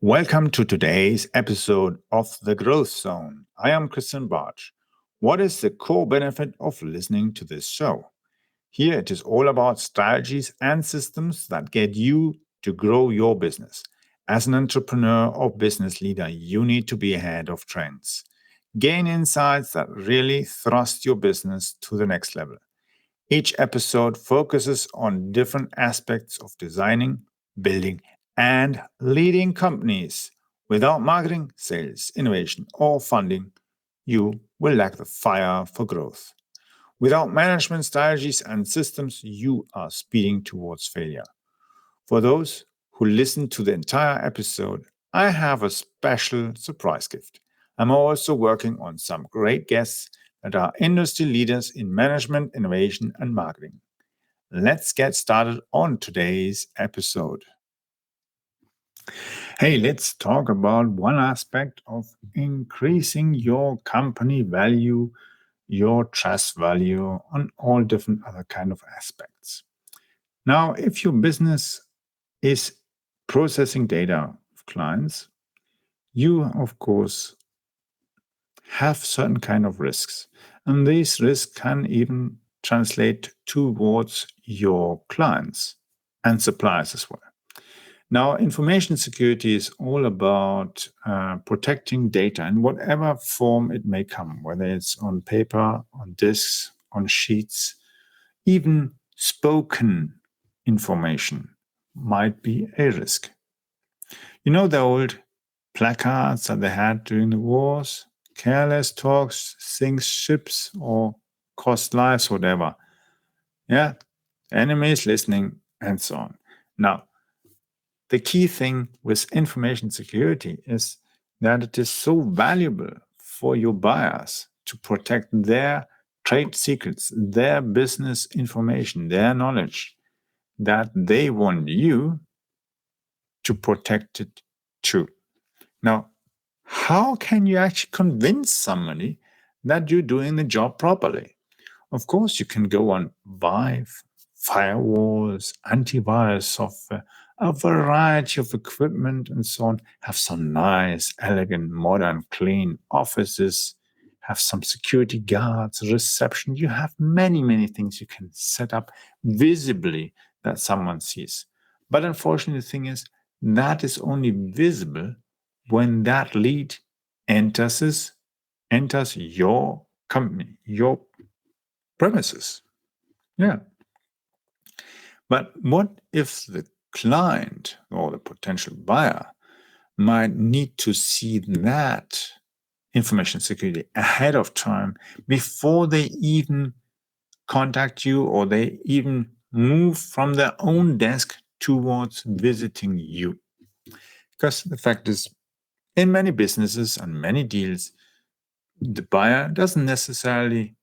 Welcome to today's episode of The Growth Zone. I am Christian Bartsch. What is the core benefit of listening to this show? Here it is all about strategies and systems that get you to grow your business. As an entrepreneur or business leader, you need to be ahead of trends. Gain insights that really thrust your business to the next level. Each episode focuses on different aspects of designing, building, and leading companies. Without marketing, sales, innovation, or funding, you will lack the fire for growth. Without management strategies and systems, you are speeding towards failure. For those who listen to the entire episode, I have a special surprise gift. I'm also working on some great guests that are industry leaders in management, innovation, and marketing. Let's get started on today's episode. Hey, let's talk about one aspect of increasing your company value, your trust value, on all different other kind of aspects. Now, if your business is processing data of clients, you, of course, have certain kind of risks. And these risks can even translate towards your clients and suppliers as well. Now, information security is all about protecting data in whatever form it may come, whether it's on paper, on disks, on sheets, even spoken information might be a risk. You know the old placards that they had during the wars? Careless talks sinks ships or cost lives, whatever. Yeah, enemies listening and so on. Now, the key thing with information security is that it is so valuable for your buyers to protect their trade secrets, their business information, their knowledge, that they want you to protect it too. Now, how can you actually convince somebody that you're doing the job properly? Of course, you can go on Vive, firewalls, antivirus software, a variety of equipment and so on, have some nice, elegant, modern, clean offices, have some security guards, reception. You have many, many things you can set up visibly that someone sees. But unfortunately, the thing is, that is only visible when that lead enters your company, your premises. Yeah. But what if the client or the potential buyer might need to see that information security ahead of time before they even contact you or they even move from their own desk towards visiting you? Because the fact is, in many businesses and many deals, the buyer doesn't necessarily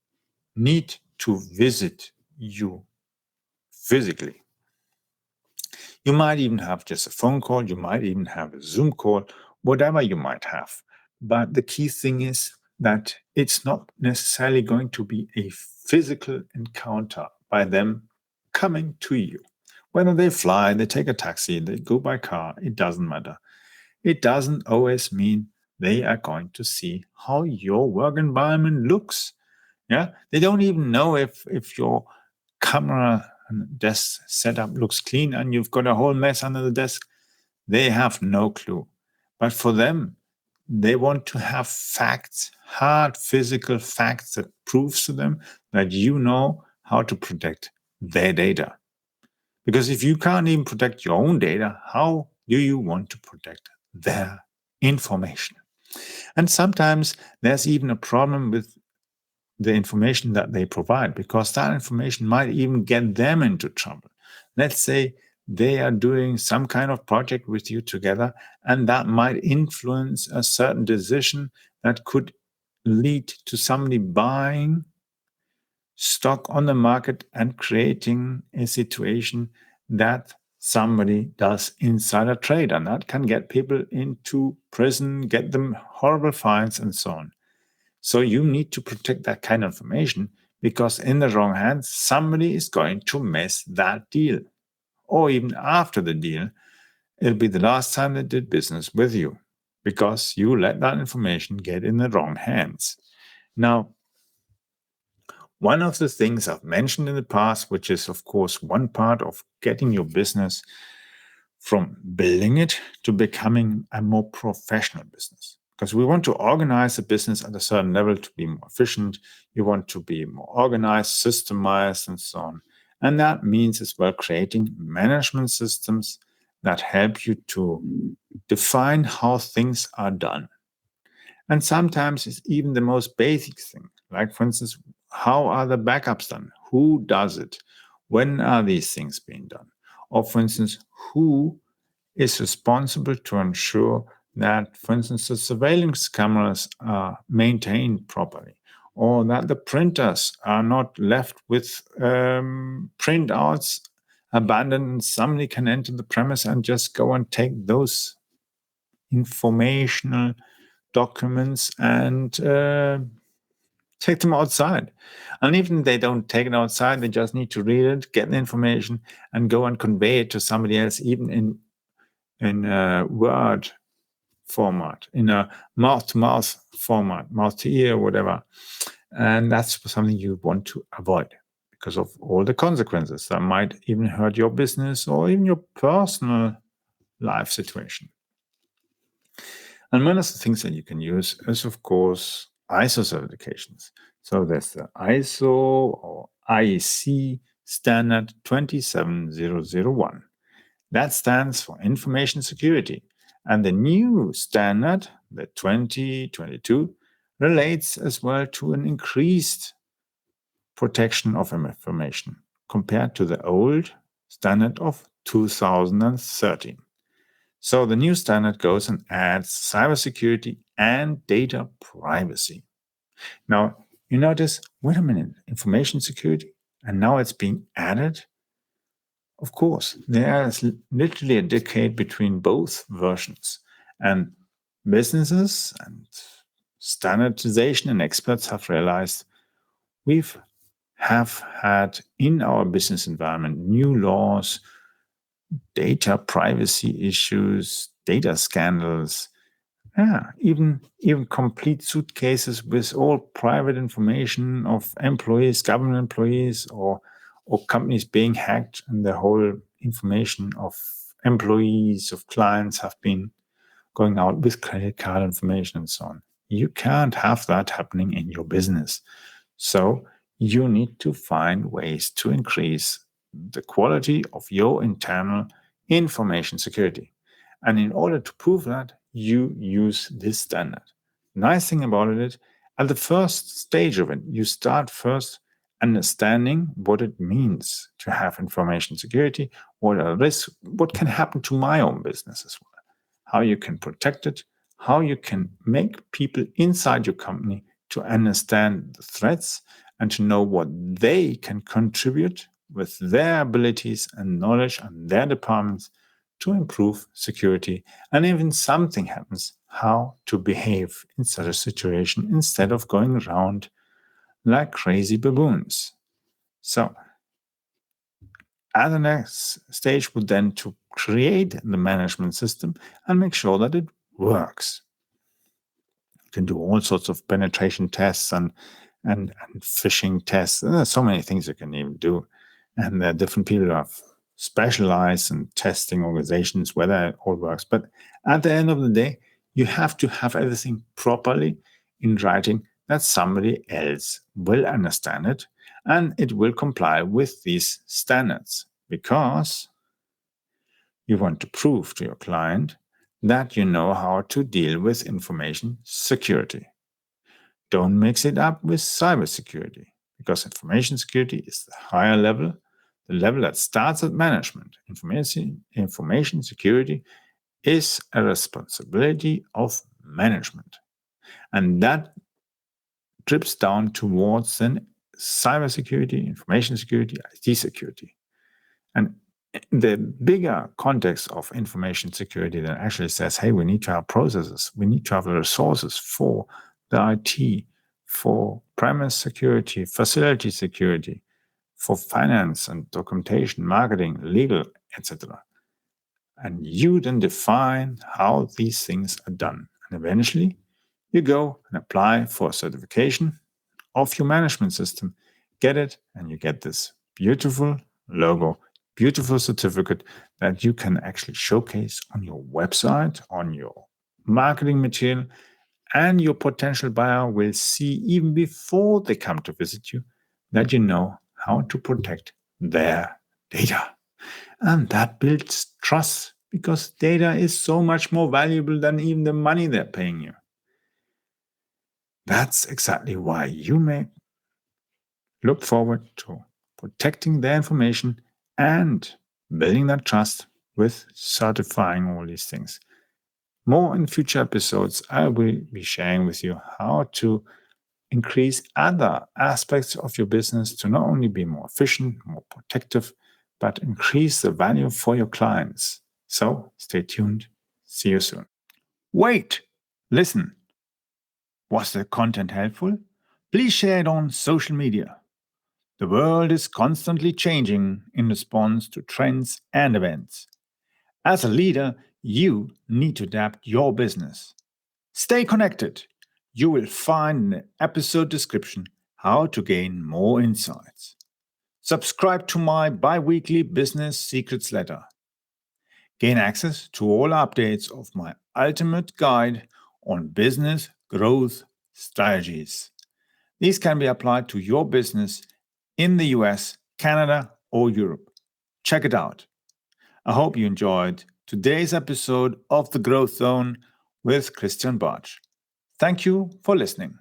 need to visit you physically. You might even have just a phone call, you might even have a Zoom call, whatever you might have. But the key thing is that it's not necessarily going to be a physical encounter by them coming to you. Whether they fly, they take a taxi, they go by car, it doesn't matter. It doesn't always mean they are going to see how your work environment looks. Yeah, they don't even know if your camera and desk setup looks clean and you've got a whole mess under the desk. They have no clue. But for them, they want to have facts, hard physical facts that proves to them that you know how to protect their data. Because if you can't even protect your own data, how do you want to protect their information? And sometimes there's even a problem with the information that they provide, because that information might even get them into trouble. Let's say they are doing some kind of project with you together, and that might influence a certain decision that could lead to somebody buying stock on the market and creating a situation that somebody does insider trade, and that can get people into prison, get them horrible fines and so on. So you need to protect that kind of information, because in the wrong hands, somebody is going to mess that deal. Or even after the deal, it'll be the last time they did business with you because you let that information get in the wrong hands. Now, one of the things I've mentioned in the past, which is, of course, one part of getting your business from building it to becoming a more professional business. Because we want to organize the business at a certain level to be more efficient. You want to be more organized, systemized, and so on. And that means as well creating management systems that help you to define how things are done. And sometimes it's even the most basic thing. Like, for instance, how are the backups done? Who does it? When are these things being done? Or, for instance, who is responsible to ensure that, for instance, the surveillance cameras are maintained properly, or that the printers are not left with printouts abandoned and somebody can enter the premise and just go and take those informational documents and take them outside. And even if they don't take it outside, they just need to read it, get the information, and go and convey it to somebody else, even in a Word format, in a mouth-to-mouth format, mouth-to-ear, whatever. And that's something you want to avoid because of all the consequences that might even hurt your business or even your personal life situation. And one of the things that you can use is, of course, ISO certifications. So there's the ISO or IEC standard 27001. That stands for information security. And the new standard, the 2022, relates as well to an increased protection of information compared to the old standard of 2013. So the new standard goes and adds cybersecurity and data privacy. Now, you notice, wait a minute, information security, and now it's being added? Of course, there's literally a decade between both versions. And businesses and standardization and experts have realized have had in our business environment new laws, data privacy issues, data scandals, even complete suitcases with all private information of employees, government employees, or companies being hacked, and the whole information of employees, of clients have been going out with credit card information and so on. You can't have that happening in your business. So you need to find ways to increase the quality of your internal information security. And in order to prove that, you use this standard. Nice thing about it is, at the first stage of it, you start first understanding what it means to have information security, what are risks, what can happen to my own business as well, how you can protect it, how you can make people inside your company to understand the threats and to know what they can contribute with their abilities and knowledge and their departments to improve security. And even something happens, how to behave in such a situation instead of going around like crazy baboons. So, at the next stage would then to create the management system and make sure that it works. You can do all sorts of penetration tests and phishing tests. There's so many things you can even do. And there are different people who have specialized in testing organizations, whether it all works. But at the end of the day, you have to have everything properly in writing that somebody else will understand it and it will comply with these standards, because you want to prove to your client that you know how to deal with information security. Don't mix it up with cybersecurity, because information security is the higher level, the level that starts at management. Information security is a responsibility of management. And that drips down towards then cybersecurity, information security, IT security. And the bigger context of information security then actually says, hey, we need to have processes, we need to have the resources for the IT, for premise security, facility security, for finance and documentation, marketing, legal, etc. And you then define how these things are done. And eventually, you go and apply for a certification of your management system. Get it, and you get this beautiful logo, beautiful certificate that you can actually showcase on your website, on your marketing material, and your potential buyer will see even before they come to visit you that you know how to protect their data. And that builds trust because data is so much more valuable than even the money they're paying you. That's exactly why you may look forward to protecting their information and building that trust with certifying all these things. More in future episodes, I will be sharing with you how to increase other aspects of your business to not only be more efficient, more protective, but increase the value for your clients. So stay tuned. See you soon. Wait, listen. Was the content helpful? Please share it on social media. The world is constantly changing in response to trends and events. As a leader, you need to adapt your business. Stay connected. You will find in the episode description how to gain more insights. Subscribe to my bi-weekly business secrets letter. Gain access to all updates of my ultimate guide on business growth strategies. These can be applied to your business in the US, Canada, or Europe. Check it out. I hope you enjoyed today's episode of The Growth Zone with Christian Bartsch. Thank you for listening.